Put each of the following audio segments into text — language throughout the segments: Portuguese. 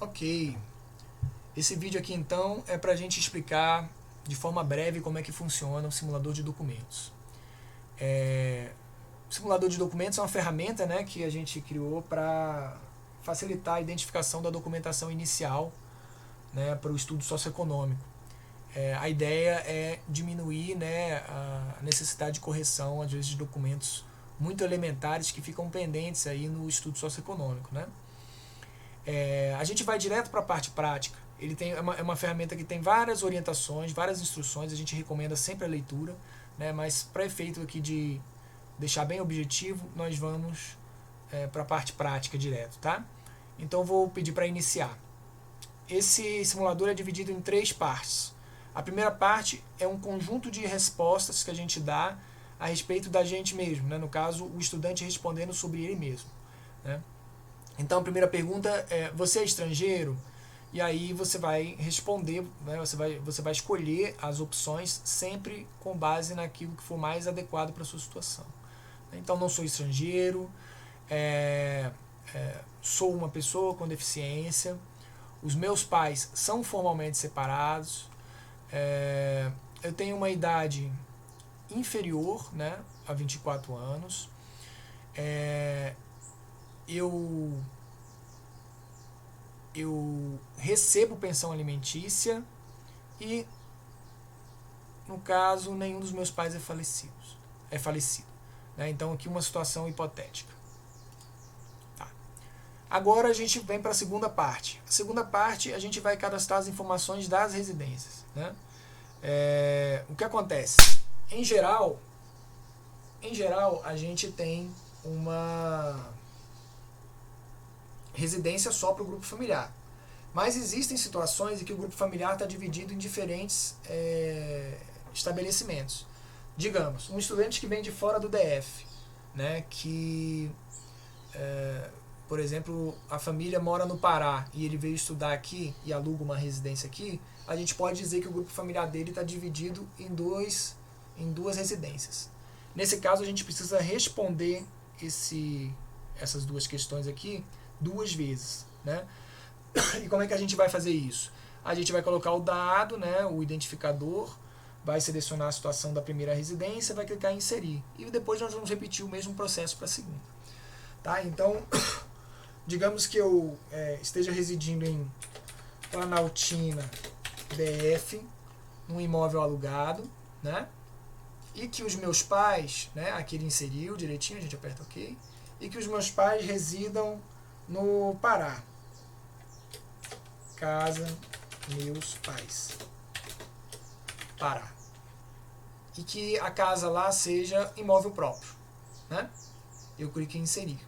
Ok, esse vídeo aqui então é para a gente explicar de forma breve como é que funciona o simulador de documentos. O simulador de documentos é uma ferramenta, né, que a gente criou para facilitar a identificação da documentação inicial, né, para o estudo socioeconômico. A ideia é diminuir, né, a necessidade de correção, às vezes, de documentos muito elementares que ficam pendentes aí no estudo socioeconômico, né? A gente vai direto para a parte prática. Ele tem é uma ferramenta que tem várias orientações, várias instruções. A gente recomenda sempre a leitura, né? Mas para efeito aqui de deixar bem objetivo, nós vamos para a parte prática direto, tá? Então vou pedir para iniciar. Esse simulador é dividido em 3 partes. A primeira parte é um conjunto de respostas que a gente dá a respeito da gente mesmo, né? No caso, o estudante respondendo sobre ele mesmo, né? Então a primeira pergunta é: você é estrangeiro? E aí você vai responder, né? Você vai escolher as opções sempre com base naquilo que for mais adequado para a sua situação. Então, não sou estrangeiro, sou uma pessoa com deficiência, os meus pais são formalmente separados, eu tenho uma idade inferior, né, a 24 anos, eu recebo pensão alimentícia e, no caso, nenhum dos meus pais é falecido. Né? Então, aqui uma situação hipotética. Tá. Agora a gente vem para a segunda parte. A segunda parte, a gente vai cadastrar as informações das residências. Né? O que acontece? Em geral, a gente tem uma residência só para o grupo familiar. Mas existem situações em que o grupo familiar está dividido em diferentes estabelecimentos. Digamos, um estudante que vem de fora do DF, né, que, por exemplo, a família mora no Pará e ele veio estudar aqui e aluga uma residência aqui, a gente pode dizer que o grupo familiar dele está dividido em duas residências. Nesse caso, a gente precisa responder essas duas questões aqui 2 vezes, né? E como é que a gente vai fazer isso? A gente vai colocar o dado, né, o identificador, vai selecionar a situação da primeira residência, vai clicar em inserir. E depois nós vamos repetir o mesmo processo para a segunda. Tá? Então, digamos que eu esteja residindo em Planaltina, DF, num imóvel alugado, né? E que os meus pais, né, aqui ele inseriu direitinho, a gente aperta OK, e que os meus pais residam no Pará. Casa meus pais. Pará. E que a casa lá seja imóvel próprio, né? Eu clico em inserir.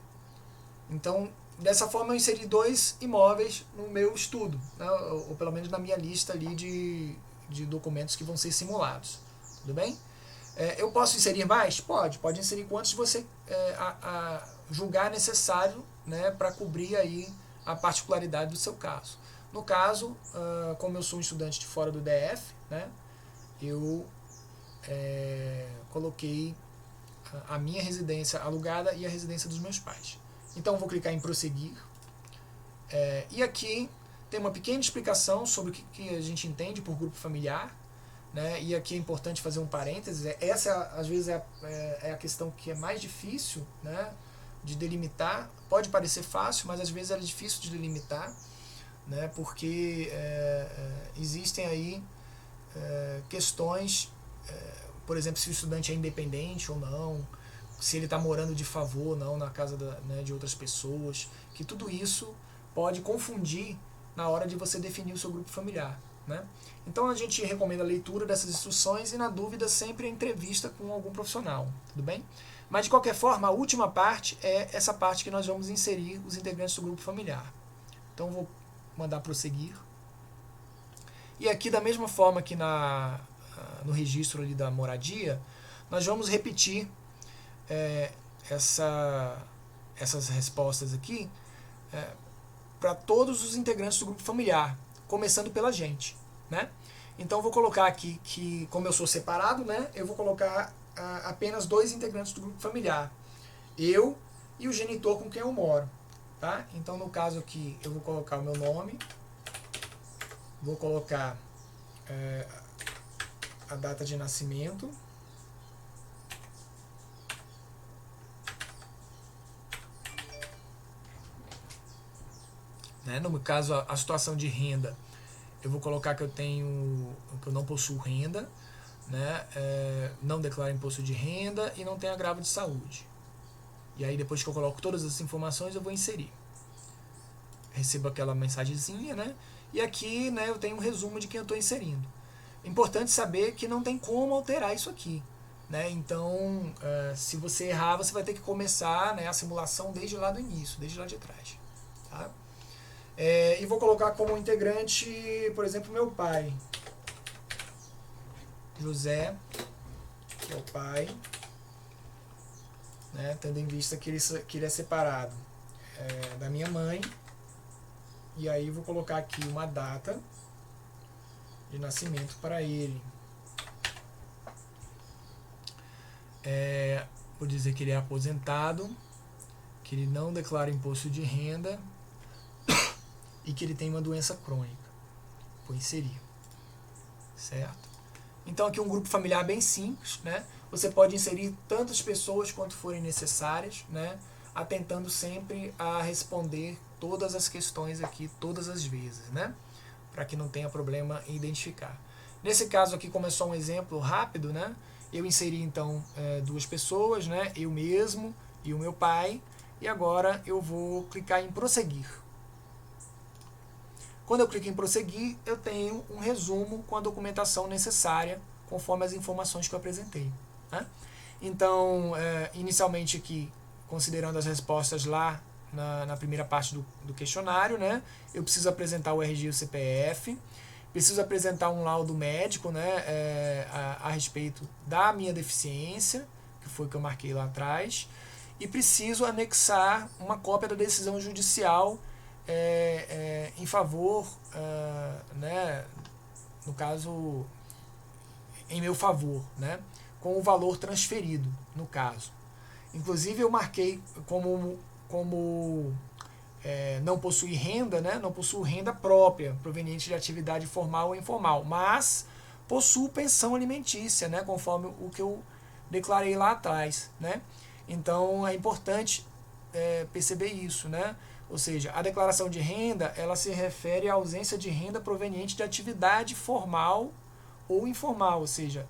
Então, dessa forma eu inseri 2 imóveis no meu estudo, né? Ou pelo menos na minha lista ali de documentos que vão ser simulados. Tudo bem? Eu posso inserir mais? Pode inserir quantos você julgar necessário, né, para cobrir aí a particularidade do seu caso. No caso, como eu sou um estudante de fora do DF, né, eu coloquei a minha residência alugada e a residência dos meus pais. Então, vou clicar em prosseguir. E aqui tem uma pequena explicação sobre o que a gente entende por grupo familiar. Né? E aqui é importante fazer um parênteses. Essa, às vezes, é a questão que é mais difícil, né, de delimitar. Pode parecer fácil, mas às vezes é difícil de delimitar, né, porque existem aí questões, por exemplo, se o estudante é independente ou não, se ele está morando de favor ou não na casa de outras pessoas, que tudo isso pode confundir na hora de você definir o seu grupo familiar. Né? Então a gente recomenda a leitura dessas instruções e, na dúvida, sempre a entrevista com algum profissional. Tudo bem? Mas, de qualquer forma, a última parte é essa parte que nós vamos inserir os integrantes do grupo familiar. Então vou mandar prosseguir. E aqui, da mesma forma que no registro ali da moradia, nós vamos repetir essas respostas aqui para todos os integrantes do grupo familiar, começando pela gente, né? Então eu vou colocar aqui que, como eu sou separado, né, eu vou colocar apenas 2 integrantes do grupo familiar, eu e o genitor com quem eu moro. Tá? Então, no caso aqui, eu vou colocar o meu nome, vou colocar a data de nascimento, né? No caso, a situação de renda, eu vou colocar que eu não possuo renda, né? Não declaro imposto de renda e não tenho agravo de saúde. E aí, depois que eu coloco todas as informações, eu vou inserir. Recebo aquela mensagenzinha, né? E aqui, né, eu tenho um resumo de quem eu estou inserindo. Importante saber que não tem como alterar isso aqui, né? Então, se você errar, você vai ter que começar, né, a simulação desde lá do início, desde lá de trás. Tá? E vou colocar como integrante, por exemplo, meu pai. José, que é o pai, né, tendo em vista que ele é separado da minha mãe. E aí vou colocar aqui uma data de nascimento para ele. Vou dizer que ele é aposentado, que ele não declara imposto de renda e que ele tem uma doença crônica. Vou inserir. Certo? Então aqui um grupo familiar bem simples, né? Você pode inserir tantas pessoas quanto forem necessárias, né? Atentando sempre a responder todas as questões aqui, todas as vezes, né? Para que não tenha problema em identificar. Nesse caso aqui, como é só um exemplo rápido, né? Eu inseri então 2 pessoas, né? Eu mesmo e o meu pai. E agora eu vou clicar em prosseguir. Quando eu clico em prosseguir, eu tenho um resumo com a documentação necessária, conforme as informações que eu apresentei. Né? Então, inicialmente aqui, considerando as respostas lá na primeira parte do questionário, né, eu preciso apresentar o RG e o CPF, preciso apresentar um laudo médico, né, a respeito da minha deficiência, que foi o que eu marquei lá atrás, e preciso anexar uma cópia da decisão judicial em favor, né, no caso, em meu favor, né, com o valor transferido, no caso. Inclusive eu marquei como não possui renda, né, não possuo renda própria, proveniente de atividade formal ou informal, mas possuo pensão alimentícia, né, conforme o que eu declarei lá atrás. Né? Então é importante perceber isso, né? Ou seja, a declaração de renda, ela se refere à ausência de renda proveniente de atividade formal ou informal, ou seja,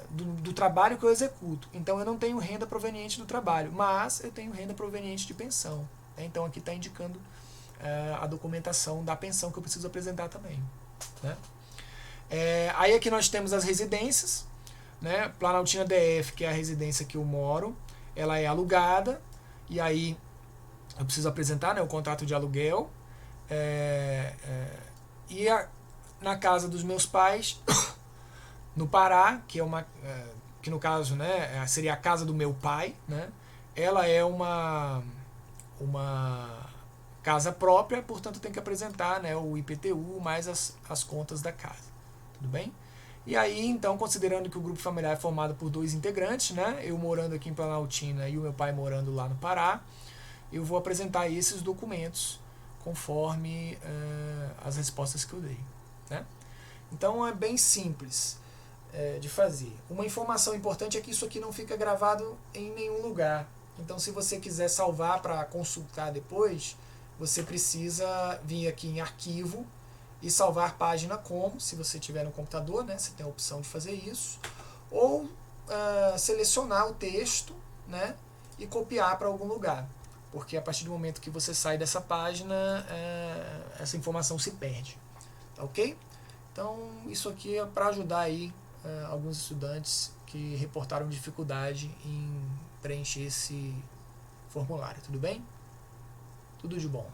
do trabalho que eu executo. Então eu não tenho renda proveniente do trabalho, mas eu tenho renda proveniente de pensão. Né? Então aqui está indicando a documentação da pensão que eu preciso apresentar também. Né? Aí aqui nós temos as residências, né? Planaltina DF, que é a residência que eu moro, ela é alugada, e aí eu preciso apresentar, né, o contrato de aluguel. E na casa dos meus pais, no Pará, que é que no caso, né, seria a casa do meu pai, né? Ela é uma casa própria, portanto tem que apresentar, né, o IPTU mais as contas da casa. Tudo bem? E aí, então, considerando que o grupo familiar é formado por 2 integrantes, né, eu morando aqui em Planaltina e o meu pai morando lá no Pará, eu vou apresentar esses documentos conforme as respostas que eu dei. Né? Então é bem simples de fazer. Uma informação importante é que isso aqui não fica gravado em nenhum lugar. Então se você quiser salvar para consultar depois, você precisa vir aqui em arquivo e salvar página como, se você tiver no computador, né, você tem a opção de fazer isso, ou selecionar o texto, né, e copiar para algum lugar. Porque a partir do momento que você sai dessa página, essa informação se perde. Tá ok? Então, isso aqui é para ajudar aí alguns estudantes que reportaram dificuldade em preencher esse formulário. Tudo bem? Tudo de bom.